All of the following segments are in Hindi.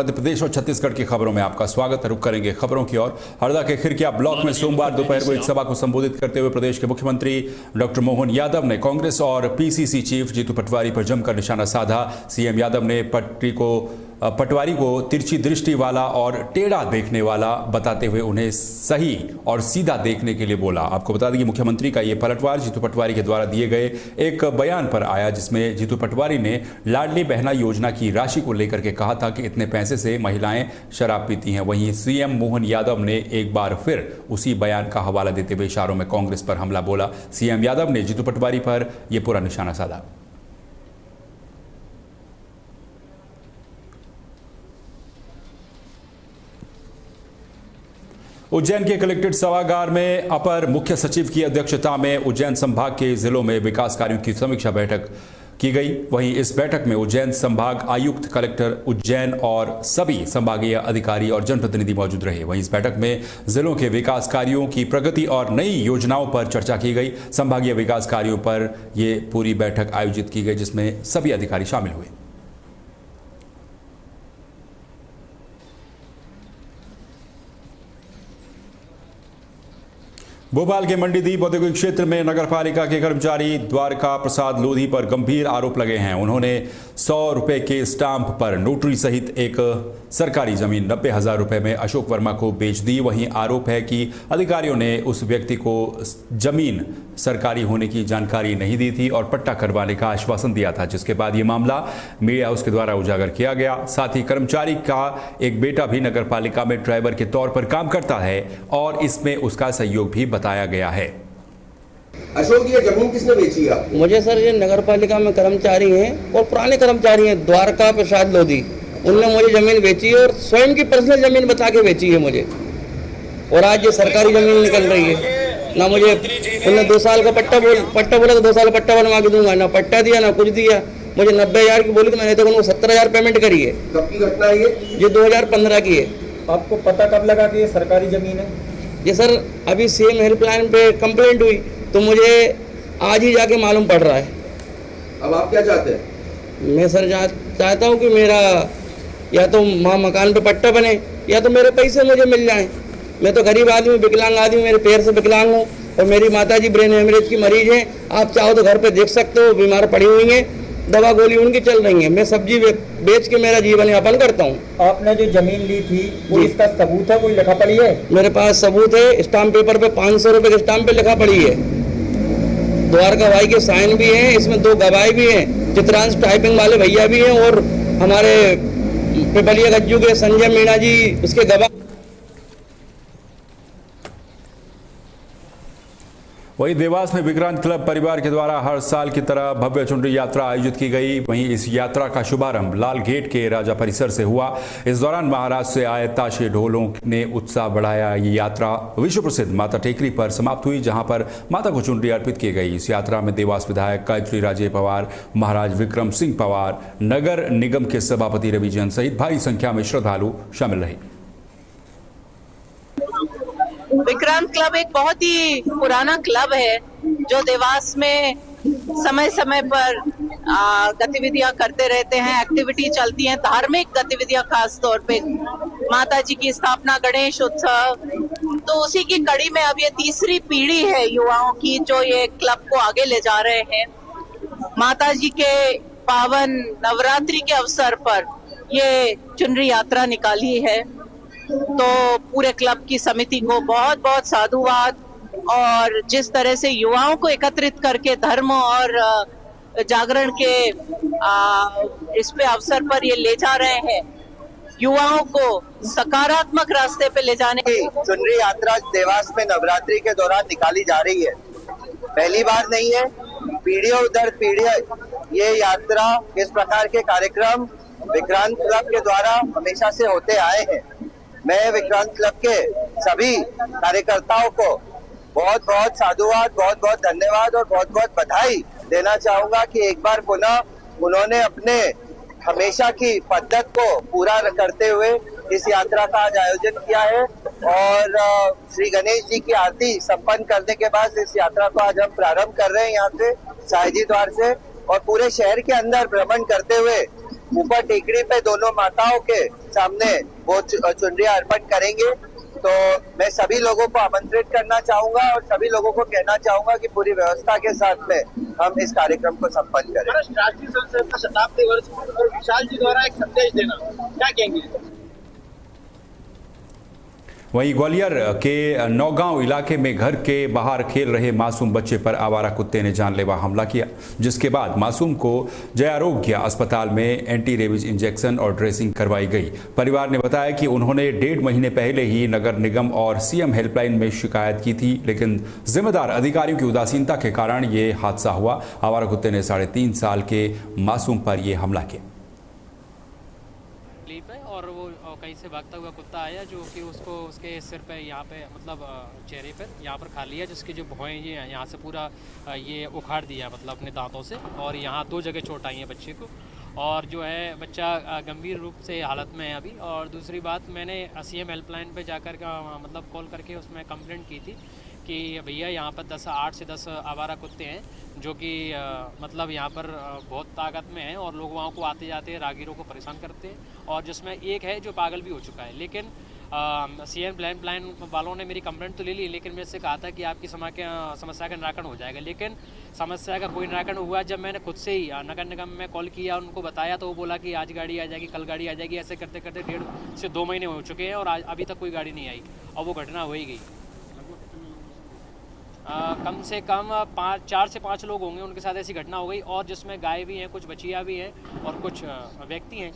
मध्य प्रदेश और छत्तीसगढ़ की खबरों में आपका स्वागत है। रुक करेंगे खबरों की ओर। हरदा के खिरकिया ब्लॉक में सोमवार दोपहर को एक सभा को संबोधित करते हुए प्रदेश के मुख्यमंत्री डॉक्टर मोहन यादव ने कांग्रेस और पीसीसी चीफ जीतू पटवारी पर जमकर निशाना साधा। सीएम यादव ने पटवारी को तिरछी दृष्टि वाला और टेढ़ा देखने वाला बताते हुए उन्हें सही और सीधा देखने के लिए बोला। आपको बता दें कि मुख्यमंत्री का ये पलटवार जीतू पटवारी के द्वारा दिए गए एक बयान पर आया, जिसमें जीतू पटवारी ने लाडली बहना योजना की राशि को लेकर के कहा था कि इतने पैसे से महिलाएं शराब पीती हैं। वहीं सीएम मोहन यादव ने एक बार फिर उसी बयान का हवाला देते हुए इशारों में कांग्रेस पर हमला बोला। सीएम यादव ने जीतू पटवारी पर यह पूरा निशाना साधा। उज्जैन के कलेक्ट्रेट सभागार में अपर मुख्य सचिव की अध्यक्षता में उज्जैन संभाग के जिलों में विकास कार्यों की समीक्षा बैठक की गई। वहीं इस बैठक में उज्जैन संभाग आयुक्त, कलेक्टर उज्जैन और सभी संभागीय अधिकारी और जनप्रतिनिधि मौजूद रहे। वहीं इस बैठक में जिलों के विकास कार्यों की प्रगति और नई योजनाओं पर चर्चा की गई। संभागीय विकास कार्यों पर यह पूरी बैठक आयोजित की गई, जिसमें सभी अधिकारी शामिल हुए। भोपाल के मंडीदीप औद्योगिक क्षेत्र में नगरपालिका के कर्मचारी द्वारका प्रसाद लोधी पर गंभीर आरोप लगे हैं। उन्होंने 100 रुपए के स्टाम्प पर नोटरी सहित एक सरकारी जमीन 90,000 रुपए में अशोक वर्मा को बेच दी। वहीं आरोप है कि अधिकारियों ने उस व्यक्ति को जमीन सरकारी होने की जानकारी नहीं दी थी और पट्टा करवाने का आश्वासन दिया था, जिसके बाद ये मामला मीडिया हाउस के द्वारा उजागर किया गया। साथ ही कर्मचारी का एक बेटा भी नगरपालिका में ड्राइवर के तौर पर काम करता है और इसमें उसका सहयोग भी बताया गया है। अशोक, ये जमीन किसने बेची है? मुझे सर, ये नगरपालिका में कर्मचारी हैं और पुराने कर्मचारी हैं, द्वारका प्रसाद लोधी, उनने मुझे जमीन बेची है और स्वयं की पर्सनल जमीन बता के बेची है मुझे। और आज ये सरकारी जमीन निकल रही है ना। मुझे उन्होंने 2 साल का पट्टा बोला तो 2 साल पट्टा बनवा के दूंगा, ना पट्टा दिया ना कुछ दिया। मुझे 90,000 की बोली तो मैंने तो उनको 70,000 पेमेंट करी है। कब की घटना है ये? 2015 की है। आपको पता कब लगा कि ये सरकारी जमीन है? ये सर अभी सीएम हेल्पलाइन पे कंप्लेंट हुई तो मुझे आज ही जाके मालूम पड़ रहा है। अब आप क्या चाहते हैं? मैं सर चाहता हूँ कि मेरा या तो मकान पे पट्टा बने या तो मेरे पैसे मुझे मिल जाएं। मैं तो गरीब आदमी, विकलांग आदमी, मेरे पैर से विकलांग हूँ और मेरी माताजी ब्रेन हेमरेज की मरीज हैं। आप चाहो तो घर पे देख सकते हो, बीमार पड़ी हुई हैं, दवा गोली उनकी चल रही है। मैं सब्जी बेच के मेरा जीवन यापन करता हूँ। आपने जो जमीन ली थी वो इसका सबूत है? कोई लिखा पढ़ी है? मेरे पास सबूत है। स्टाम्प पेपर पे 500 रुपए के स्टाम्प पे लिखा पड़ी है। द्वारका भाई के साइन भी हैं, इसमें 2 गवाही भी हैं, चित्रांश टाइपिंग वाले भैया भी हैं और हमारे पिपलिया गज्जू के संजय मीणा जी उसके गवाह। वहीं देवास में विक्रांत क्लब परिवार के द्वारा हर साल की तरह भव्य चुनरी यात्रा आयोजित की गई। वहीं इस यात्रा का शुभारंभ लाल गेट के राजा परिसर से हुआ। इस दौरान महाराष्ट्र से आए ताशे ढोलों ने उत्साह बढ़ाया। ये यात्रा विश्व प्रसिद्ध माता टेकरी पर समाप्त हुई, जहां पर माता को चुनरी अर्पित की गई। इस यात्रा में देवास विधायक गायत्री राजे पवार, महाराज विक्रम सिंह पवार, नगर निगम के सभापति रवि जैन सहित भारी संख्या में श्रद्धालु शामिल रहे। विक्रांत क्लब एक बहुत ही पुराना क्लब है जो देवास में समय समय पर गतिविधियां करते रहते हैं, एक्टिविटी चलती हैं, धार्मिक गतिविधियां खास तौर पे, माता जी की स्थापना, गणेश उत्सव। तो उसी की कड़ी में अब ये तीसरी पीढ़ी है युवाओं की जो ये क्लब को आगे ले जा रहे हैं। माता जी के पावन नवरात्रि के अवसर पर ये चुनरी यात्रा निकाली है। तो पूरे क्लब की समिति को बहुत बहुत साधुवाद। और जिस तरह से युवाओं को एकत्रित करके धर्म और जागरण के इस पे अवसर पर ये ले जा रहे हैं, युवाओं को सकारात्मक रास्ते पे ले जाने की चुनरी यात्रा देवास में नवरात्रि के दौरान निकाली जा रही है। पहली बार नहीं है, पीढ़ियों दर पीढ़ी ये यात्रा, इस प्रकार के कार्यक्रम विक्रांत क्लब के द्वारा हमेशा से होते आए हैं। मैं विक्रांत क्लब के सभी कार्यकर्ताओं को बहुत बहुत साधुवाद, बहुत बहुत धन्यवाद और बहुत बहुत बधाई देना चाहूंगा कि एक बार पुनः उन्होंने अपने हमेशा की पद्धत को पूरा करते हुए इस यात्रा का आज आयोजन किया है। और श्री गणेश जी की आरती संपन्न करने के बाद इस यात्रा को आज हम प्रारंभ कर रहे हैं यहाँ से सायजी द्वार से, और पूरे शहर के अंदर भ्रमण करते हुए ऊपर टेकड़ी पे दोनों माताओं के सामने वो चुनरिया अर्पण करेंगे। तो मैं सभी लोगों को आमंत्रित करना चाहूंगा और सभी लोगों को कहना चाहूंगा कि पूरी व्यवस्था के साथ में हम इस कार्यक्रम को संपन्न करें। राष्ट्रीय संसद का शताब्दी वर्ष और विशाल जी द्वारा एक संदेश देना, क्या कहेंगे? वहीं ग्वालियर के नौगांव इलाके में घर के बाहर खेल रहे मासूम बच्चे पर आवारा कुत्ते ने जानलेवा हमला किया, जिसके बाद मासूम को जय आरोग्य अस्पताल में एंटी रेबीज इंजेक्शन और ड्रेसिंग करवाई गई। परिवार ने बताया कि उन्होंने 1.5 महीने पहले ही नगर निगम और सीएम हेल्पलाइन में शिकायत की थी, लेकिन जिम्मेदार अधिकारियों की उदासीनता के कारण ये हादसा हुआ। आवारा कुत्ते ने 3.5 साल के मासूम पर यह हमला किया और वो कहीं से भागता हुआ कुत्ता आया जो कि उसको उसके सिर पे यहाँ पे मतलब चेहरे पर यहाँ पर खा लिया, जिसकी जो भौहें ये यहाँ से पूरा ये उखाड़ दिया मतलब अपने दांतों से, और यहाँ 2 जगह चोट आई है बच्चे को, और जो है बच्चा गंभीर रूप से हालत में है अभी। और दूसरी बात, मैंने सीएम हेल्पलाइन पे जाकर मतलब कॉल करके उसमें कंप्लेंट की थी कि भैया यहाँ पर 8 से 10 आवारा कुत्ते हैं जो कि मतलब यहाँ पर बहुत ताकत में हैं और लोग वहाँ को आते जाते राहगीरों को परेशान करते हैं, और जिसमें एक है जो पागल भी हो चुका है। लेकिन सीएम प्लान वालों ने मेरी कंप्लेंट तो ले ली, लेकिन मेरे से कहा था कि आपकी समस्या का निराकरण हो जाएगा, लेकिन समस्या का कोई निराकरण हुआ जब मैंने खुद से ही नगर निगम में कॉल किया, उनको बताया तो वो बोला कि आज गाड़ी आ जाएगी, कल गाड़ी आ जाएगी। ऐसे करते करते 1.5 से 2 महीने हो चुके हैं और अभी तक कोई गाड़ी नहीं आई और वो घटना हो ही गई। कम से कम 4 से 5 लोग होंगे, उनके साथ ऐसी घटना हो गई, और जिसमें गाय भी हैं, कुछ बच्चियाँ भी हैं और कुछ व्यक्ति हैं।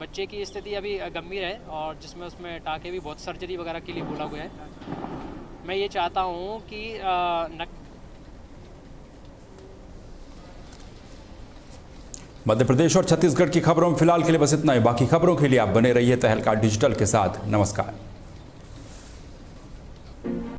बच्चे की स्थिति अभी गंभीर है और जिसमें उसमें टाँके भी बहुत, सर्जरी वगैरह के लिए बोला गया है। मैं ये चाहता हूँ कि मध्य प्रदेश और छत्तीसगढ़ की खबरों में फिलहाल के लिए बस इतना ही। बाकी खबरों के लिए आप बने रहिए तहलका डिजिटल के साथ। नमस्कार।